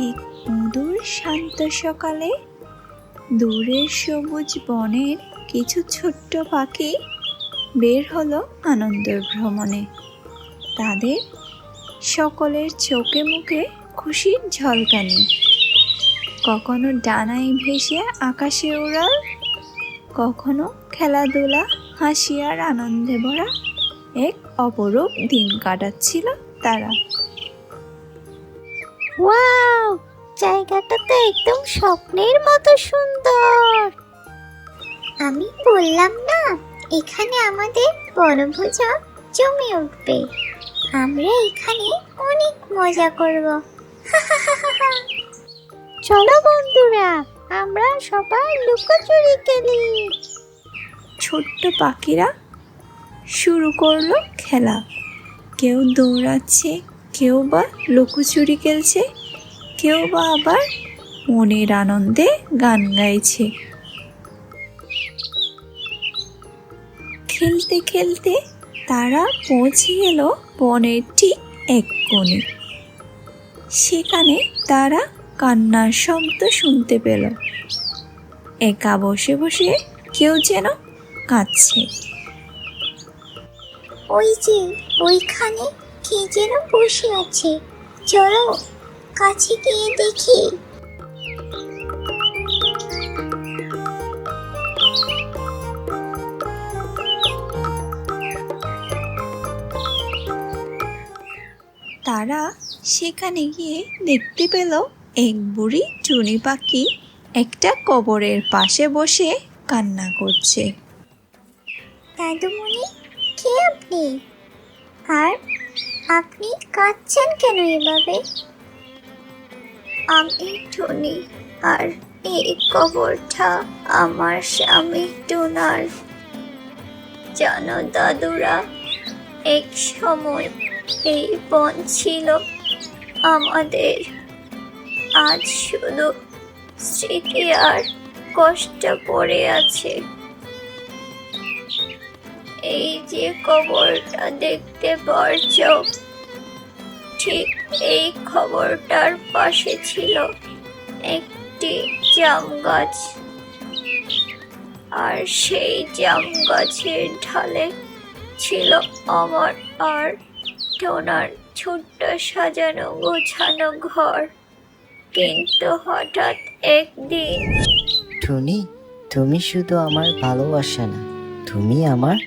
এক মধুর শান্ত সকালে দূরের সবুজ বনের কিছু ছোট্ট পাখি বের হলো আনন্দ ভ্রমণে। তাদের সকলের চোখে মুখে খুশির ঝলকানি। কখনো ডানায় ভেসে আকাশে উড়াল, কখনো খেলাধুলা, হাসি আর আনন্দে ভরা এক অপরূপ দিন কাটাচ্ছিল তারা। ওয়াও, জায়গাটা তো একদম স্বপ্নের মতো সুন্দর। আমি বললাম না, এখানে আমাদের বনভোজন জমে উঠবে। আমরা এখানে অনেক মজা করব। চলো বন্ধুরা, আমরা সবাই লুকোচুরি খেলি। ছোট্ট পাখিরা শুরু করলো খেলা। কেউ দৌড়াচ্ছে, কেউ বা লুকোচুরি খেলছে, কেউ বা আবার মনের আনন্দে গান গাইছে। খেলতে খেলতে তারা পৌঁছে গেল বনের ঠিক এক কোণে। সেখানে তারা কান্নার শব্দ শুনতে পেল। একা বসে বসে কেউ যেন কাঁদছে। ওই যে ওইখানে কে যেন বসে আছে, চলো কাছে গিয়ে দেখি। তারা সেখানে গিয়ে দেখতে পেল এক বুড়ি টুনি পাখি একটা কবরের পাশে বসে কান্না করছে। দাদুমণি, কে আপনি? আর আপনি কাঁদছেন কেন এভাবে? আমি টুনি, আর এই কবরটা আমার স্বামী টুনার। জানো দাদুরা, এক সময় এই বন ছিল আমাদের। আজ শুধু স্মৃতি আর কষ্ট পড়ে আছে। এই যে কবরটা দেখতে পারছো, ঠিক এই কবরটার পাশে ছিল একটি জাম গাছ। আর সেই জাম গাছের ঢালে ছিল আমার আর টোনার ছোট্ট সাজানো গোছানো ঘর। কিন্তু হঠাৎ একদিন। টুনি, তুমি শুধু আমার ভালোবাসা না, তুমি আমার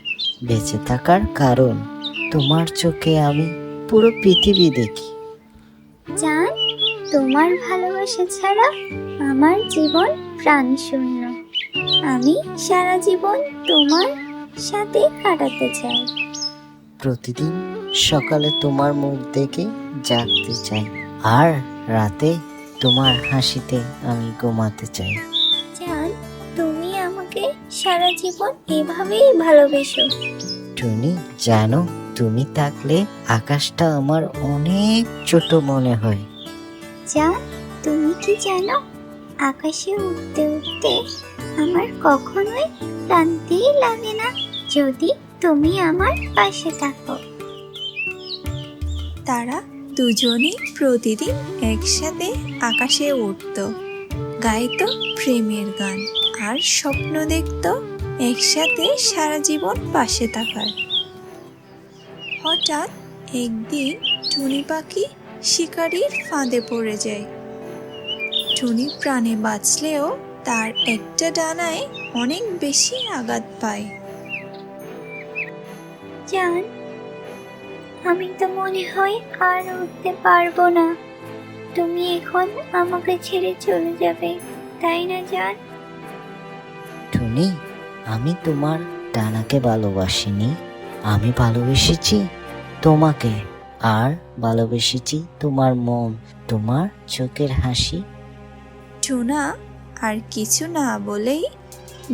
বেঁচে থাকার কারণ। তোমার চোখে আমি পুরো পৃথিবী দেখি। জান, তোমার ভালোবাসা ছাড়া আমার জীবন প্রাণ শূন্য। আমি সারা জীবন তোমার সাথে কাটাতে চাই। প্রতিদিন সকালে তোমার মুখ দেখে জাগতে চাই, আর রাতে তোমার হাসিতে আমি ঘুমাতে চাই। জান, তুমি আমাকে সারা জীবন এভাবেই ভালোবেসো। টুনি, জানো, তুমি থাকলে আকাশটা আমার অনেক ছোট মনে হয়। জান, তুমি কি জানো, আকাশে উঠতে উঠতে আমার কখনোই ক্লান্তিই লাগে না, যদি তুমি আমার পাশে থাকো। তারা দুজনেই প্রতিদিন একসাথে আকাশে উঠত, গাইতো প্রেমের গান আর স্বপ্ন দেখত একসাথে সারা জীবন পাশে থাকার। হঠাৎ একদিন টুনি পাখি শিকারীর ফাঁদে পড়ে যায়। টুনি প্রাণে বাঁচলেও তার একটা ডানায় অনেক বেশি আঘাত পায়। জান, আমি তো মনে হয় আর উঠতে পারবো না। তুমি এখন আমাকে ছেড়ে চলে যাবে, তাই না জান? টুনি, আমি তোমার ডানাকে ভালোবাসিনি, আমি ভালোবেসেছি তোমাকে। আর ভালোবেসেছি তোমার মন, তোমার চোখের হাসি। টুনা আর কিছু না বলেই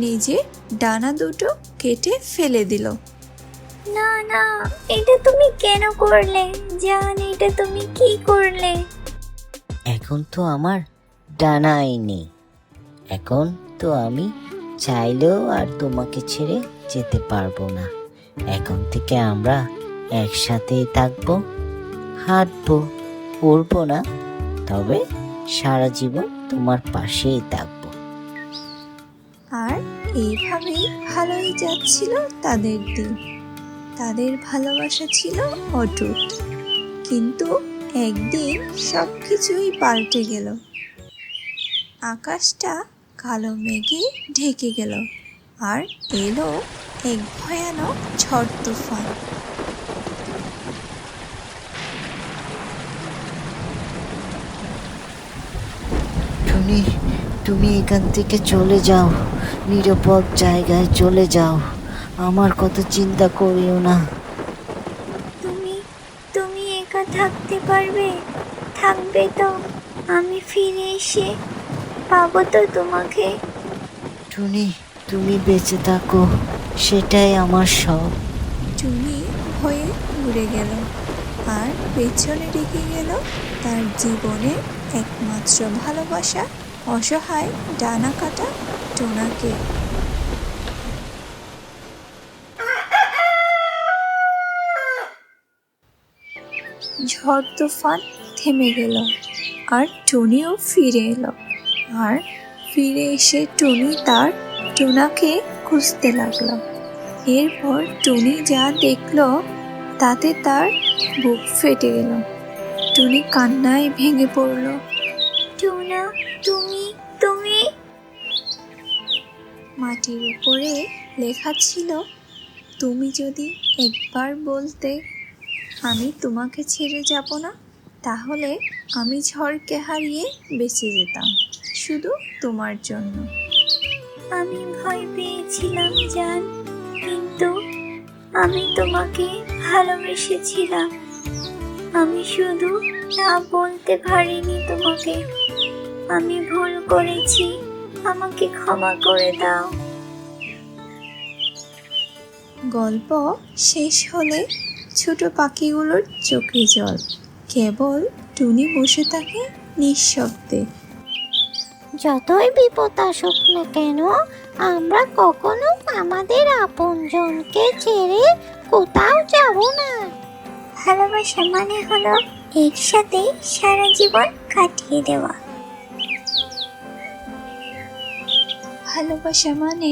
নিজের ডানা দুটো কেটে ফেলে দিল। না না, এটা তুমি কেন করলে জান? এটা তুমি কি করলে? এখন তো আমার ডানাই নেই, এখন তো আমি চাইলেও আর তোমাকে ছেড়ে যেতে পারবো না। এখন থেকে আমরা একসাথেই থাকবো, হাঁটবো, উড়বো না, তবে সারা জীবন তোমার পাশেই থাকবো। আর এইভাবেই ভালোই যাচ্ছিল তাদের দিন। তাদের ভালোবাসা ছিল অটুট, কিন্তু একদিন সবকিছুই পাল্টে গেল। আকাশটা কালো মেঘে ঢেকে গেল, আর এলো এক ভয়ানক ঝড় তুফান। টুনি, তুমি এখান থেকে চলে যাও, নিরাপদ জায়গায় চলে যাও। আমার কথা চিন্তা করিও না। তুমি তুমি একা থাকতে পারবে? থাকবে তো? আমি ফিরে এসে পাবো তো তোমাকে? টুনি, তুমি বেঁচে থাকো, সেটাই আমার সব। টুনি ভয়ে উড়ে গেল, আর পেছনে রেখে গেল তার জীবনে একমাত্র ভালোবাসা, অসহায় ডানা কাটা টোনাকে। ঝড় তুফান থেমে গেল, আর টুনিও ফিরে এলো। আর ফিরে এসে টুনি তার টোনাকে খুঁজতে লাগলো। এরপর টুনি যা দেখলো তাতে তার বুক ফেটে গেল। টুনি কান্নায় ভেঙে পড়ল। টোনা, তুমি তুমি মাটির উপরে লেখা ছিল, তুমি যদি একবার বলতে আমি তোমাকে ছেড়ে যাব না, তাহলে আমি ঝড়কে হারিয়ে বেঁচে যেতাম, শুধু তোমার জন্য। আমি ভয় পেয়েছিলাম জান, কিন্তু আমি তোমাকে ভালোবেসেছিলাম। আমি শুধু না বলতে পারিনি তোমাকে। আমি ভুল করেছি, আমাকে ক্ষমা করে দাও। গল্প শেষ হলে ছোট পাখিগুলোর চোখে জল। কেবল টুনি বসে থাকে নিঃশব্দে। যতই বিপদ আসুক না কেন, আমরা কখনো আমাদের আপনজনকে ছেড়ে কোথাও যাব না। ভালোবাসা মানে হলো একসাথে সারা জীবন কাটিয়ে দেওয়া। ভালোবাসা মানে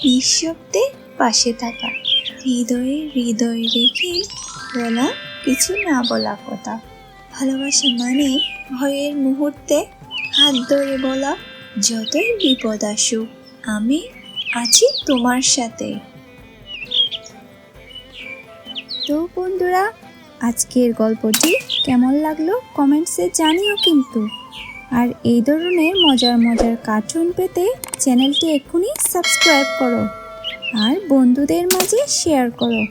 নিঃশব্দে পাশে থাকা, হৃদয়ে হৃদয় রেখে বলা কিছু না বলা কথা। ভালোবাসা মানে ভয়ের মুহূর্তে হাত ধরে বলা, যতই বিপদ আসুক আমি আছি তোমার সাথে। তো বন্ধুরা, আজকের গল্পটি কেমন লাগলো কমেন্টসে জানিও কিন্তু। আর এই ধরনের মজার মজার কার্টুন পেতে চ্যানেলটি এক্ষুনি সাবস্ক্রাইব করো আর বন্ধুদের মাঝে শেয়ার করো।